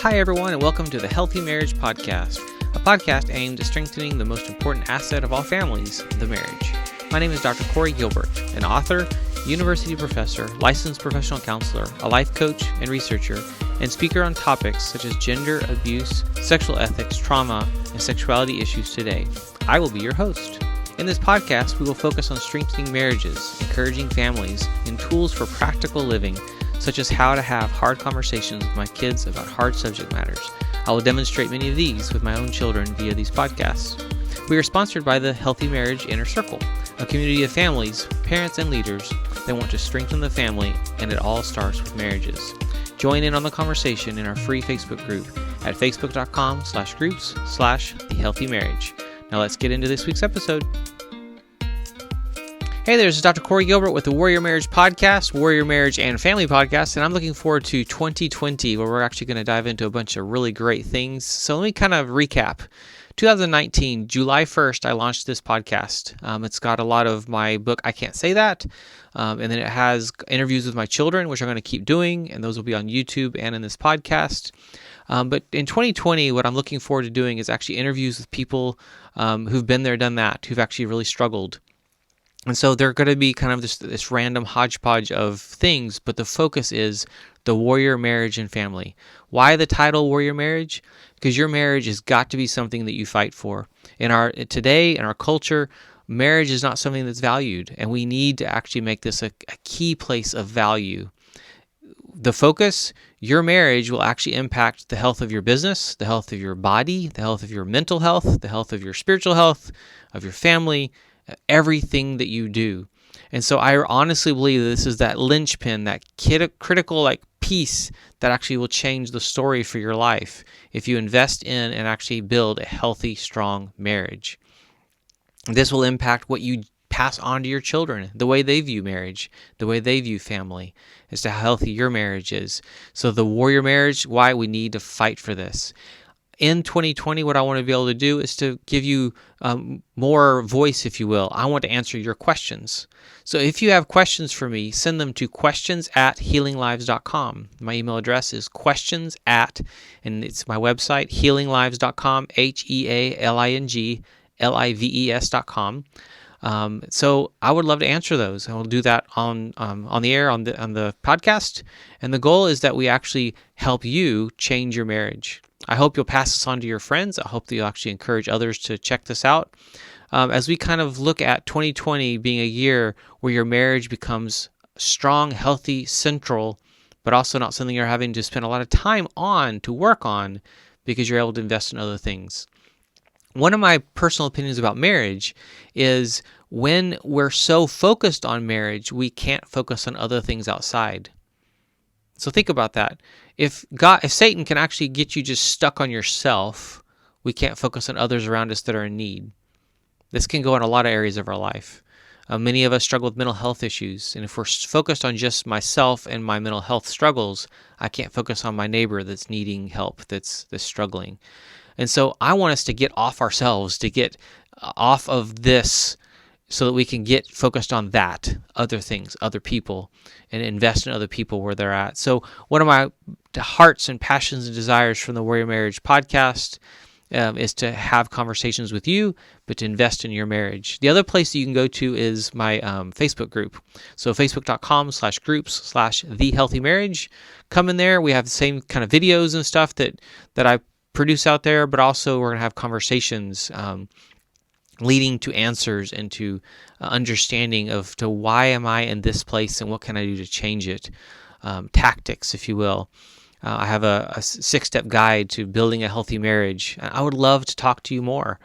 Hi, everyone, and welcome to the Healthy Marriage Podcast, a podcast aimed at strengthening the most important asset of all families, the marriage. My name is Dr. Corey Gilbert, an author, university professor, licensed professional counselor, a life coach and researcher, and speaker on topics such as gender, abuse, sexual ethics, trauma, and sexuality issues today. I will be your host. In this podcast, we will focus on strengthening marriages, encouraging families, and tools for practical living, such as how to have hard conversations with my kids about hard subject matters. I will demonstrate many of these with my own children via these podcasts. We are sponsored by the Healthy Marriage Inner Circle, a community of families, parents, and leaders that want to strengthen the family, and it all starts with marriages. Join in on the conversation in our free Facebook group at facebook.com/groups/thehealthymarriage. Now let's get into this week's episode. Hey there, this is Dr. Corey Gilbert with the Warrior Marriage Podcast, Warrior Marriage and Family Podcast, and I'm looking forward to 2020, where we're actually going to dive into a bunch of really great things. So let me kind of recap. 2019, July 1st, I launched this podcast. It's got a lot of my book, I Can't Say That, and then it has interviews with my children, which I'm going to keep doing, and those will be on YouTube and in this podcast. But in 2020, what I'm looking forward to doing is actually interviews with people who've been there, done that, who've actually really struggled. And so they're going to be kind of this random hodgepodge of things, but the focus is the warrior marriage and family. Why the title Warrior Marriage? Because your marriage has got to be something that you fight for. Today, in our culture, marriage is not something that's valued, and we need to actually make this a key place of value. The focus, your marriage will actually impact the health of your business, the health of your body, the health of your mental health, the health of your spiritual health, of your family, everything that you do. And so I honestly believe that this is that linchpin, that critical piece that actually will change the story for your life if you invest in and actually build a healthy, strong marriage. This will impact what you pass on to your children, the way they view marriage, the way they view family, as to how healthy your marriage is. So the warrior marriage, why we need to fight for this. In 2020, what I want to be able to do is to give you more voice, if you will. I want to answer your questions. So if you have questions for me, send them to questions@healinglives.com. My email address is and it's my website, healinglives.com, HEALINGLIVES.com. So I would love to answer those, and we'll do that on the air, on the podcast. And the goal is that we actually help you change your marriage. I hope you'll pass this on to your friends. I hope that you'll actually encourage others to check this out. As we kind of look at 2020 being a year where your marriage becomes strong, healthy, central, but also not something you're having to spend a lot of time on to work on because you're able to invest in other things. One of my personal opinions about marriage is when we're so focused on marriage, we can't focus on other things outside. So think about that. If Satan can actually get you just stuck on yourself, we can't focus on others around us that are in need. This can go in a lot of areas of our life. Many of us struggle with mental health issues, and if we're focused on just myself and my mental health struggles, I can't focus on my neighbor that's needing help, that's struggling. And so I want us to get off ourselves, to get off of this, so that we can get focused on that, other things, other people, and invest in other people where they're at. So one of my hearts and passions and desires from the Warrior Marriage Podcast is to have conversations with you, but to invest in your marriage. The other place that you can go to is my Facebook group. So facebook.com/groups/thehealthymarriage. Come in there. We have the same kind of videos and stuff that I produce out there, but also we're going to have conversations leading to answers and to understanding of to why am I in this place and what can I do to change it, tactics, if you will. I have a 6-step guide to building a healthy marriage. I would love to talk to you more.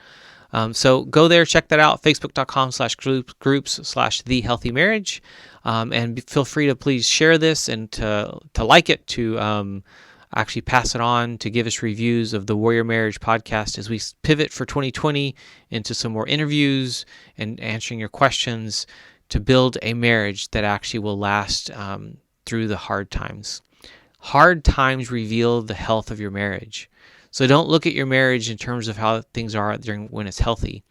So go there, check that out, facebook.com/groups/thehealthymarriage, and feel free to please share this and to like it, to actually pass it on, to give us reviews of the Warrior Marriage Podcast as we pivot for 2020 into some more interviews and answering your questions to build a marriage that actually will last through the hard times. Hard times reveal the health of your marriage. So don't look at your marriage in terms of how things are when it's healthy.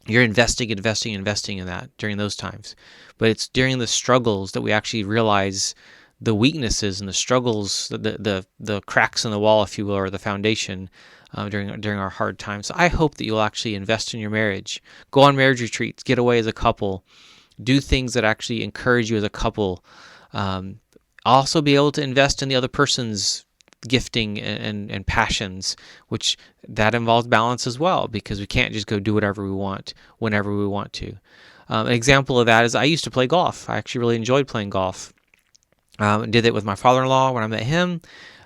You're investing in that during those times. But it's during the struggles that we actually realize the weaknesses and the struggles, the cracks in the wall, if you will, or the foundation during our hard times. So I hope that you'll actually invest in your marriage, go on marriage retreats, get away as a couple, do things that actually encourage you as a couple. Also be able to invest in the other person's gifting and passions, which that involves balance as well, because we can't just go do whatever we want whenever we want to. An example of that is I used to play golf. I actually really enjoyed playing golf. Did it with my father-in-law when I met him.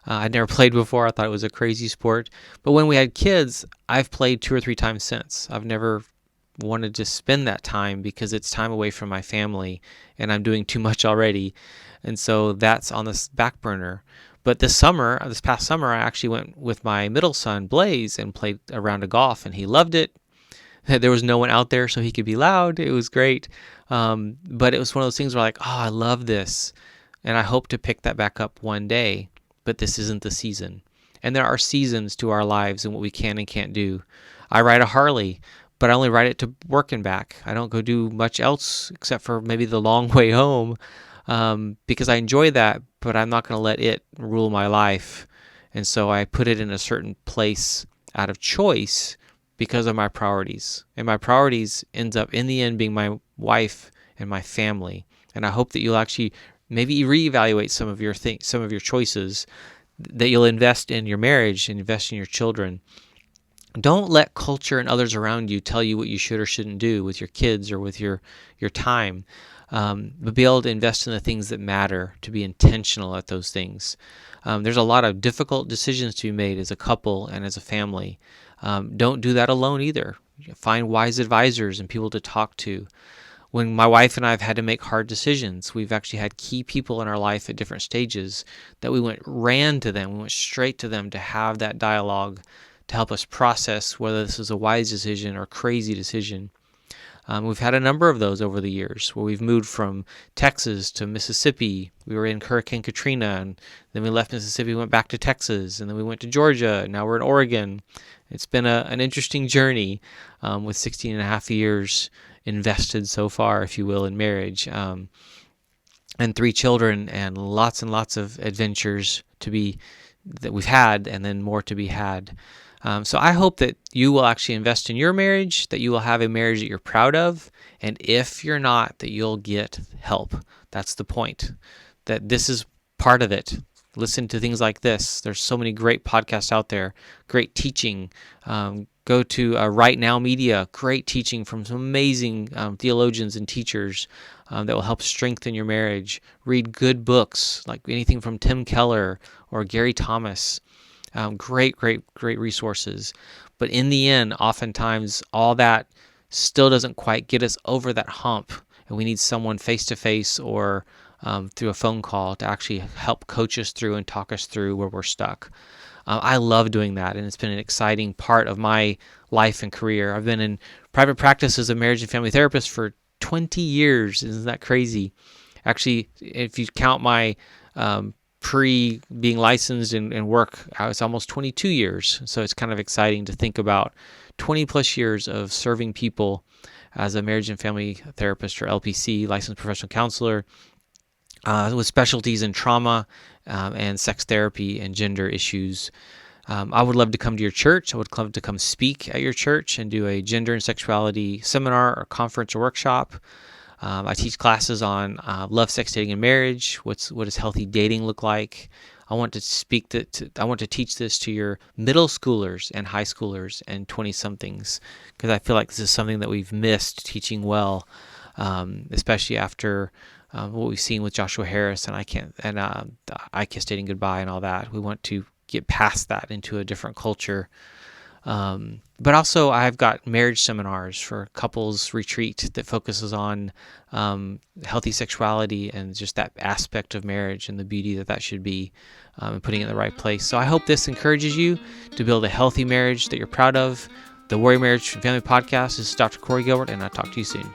I'd never played before. I thought it was a crazy sport. But when we had kids, I've played 2 or 3 times since. I've never wanted to spend that time because it's time away from my family and I'm doing too much already. And so that's on the back burner. But this past summer, I actually went with my middle son, Blaze, and played a round of golf, and he loved it. There was no one out there, so he could be loud. It was great. But it was one of those things where I love this. And I hope to pick that back up one day, but this isn't the season. And there are seasons to our lives and what we can and can't do. I ride a Harley, but I only ride it to work and back. I don't go do much else except for maybe the long way home because I enjoy that, but I'm not going to let it rule my life. And so I put it in a certain place out of choice because of my priorities. And my priorities ends up in the end being my wife and my family. And I hope that you'll actually maybe reevaluate some of your choices, that you'll invest in your marriage and invest in your children. Don't let culture and others around you tell you what you should or shouldn't do with your kids or with your time, but be able to invest in the things that matter, to be intentional at those things. There's a lot of difficult decisions to be made as a couple and as a family. Don't do that alone either. Find wise advisors and people to talk to. When my wife and I have had to make hard decisions, we've actually had key people in our life at different stages that we ran to them. We went straight to them to have that dialogue to help us process whether this is a wise decision or a crazy decision. We've had a number of those over the years where we've moved from Texas to Mississippi. We were in Hurricane Katrina, and then we left Mississippi, went back to Texas, and then we went to Georgia. And now we're in Oregon. It's been an interesting journey with 16 and a half years invested so far, if you will, in marriage, and 3 children and lots of adventures that we've had, and then more to be had. So I hope that you will actually invest in your marriage, that you will have a marriage that you're proud of, and if you're not, that you'll get help. That's the point, that this is part of it. Listen to things like this. There's so many great podcasts out there, great teaching. Go to Right Now Media, great teaching from some amazing theologians and teachers that will help strengthen your marriage. Read good books, like anything from Tim Keller or Gary Thomas. Great resources. But in the end, oftentimes, all that still doesn't quite get us over that hump. And we need someone face-to-face or through a phone call to actually help coach us through and talk us through where we're stuck. I love doing that, and it's been an exciting part of my life and career. I've been in private practice as a marriage and family therapist for 20 years. Isn't that crazy? Actually, if you count my pre-being licensed and work, it's almost 22 years. So it's kind of exciting to think about 20 plus years of serving people as a marriage and family therapist, or LPC, licensed professional counselor, with specialties in trauma and sex therapy and gender issues. I would love to come to your church. I would love to come speak at your church and do a gender and sexuality seminar or conference or workshop. I teach classes on love, sex, dating, and marriage. What does healthy dating look like? I want to I want to teach this to your middle schoolers and high schoolers and 20-somethings, because I feel like this is something that we've missed teaching well, especially after what we've seen with Joshua Harris and I Kiss Dating Goodbye and all that. We want to get past that into a different culture. But also I've got marriage seminars for couples retreat that focuses on healthy sexuality and just that aspect of marriage and the beauty that should be, and putting it in the right place. So I hope this encourages you to build a healthy marriage that you're proud of. The Warrior Marriage and Family Podcast is Dr. Corey Gilbert, and I'll talk to you soon.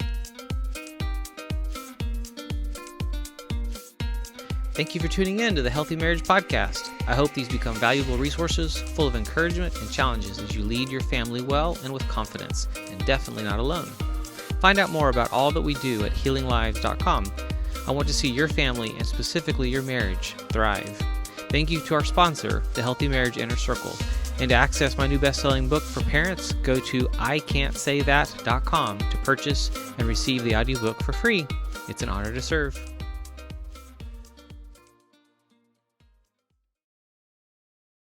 Thank you for tuning in to the Healthy Marriage Podcast. I hope these become valuable resources full of encouragement and challenges as you lead your family well and with confidence, and definitely not alone. Find out more about all that we do at healinglives.com. I want to see your family and specifically your marriage thrive. Thank you to our sponsor, the Healthy Marriage Inner Circle. And to access my new best-selling book for parents, go to ican'tsaythat.com to purchase and receive the audiobook for free. It's an honor to serve.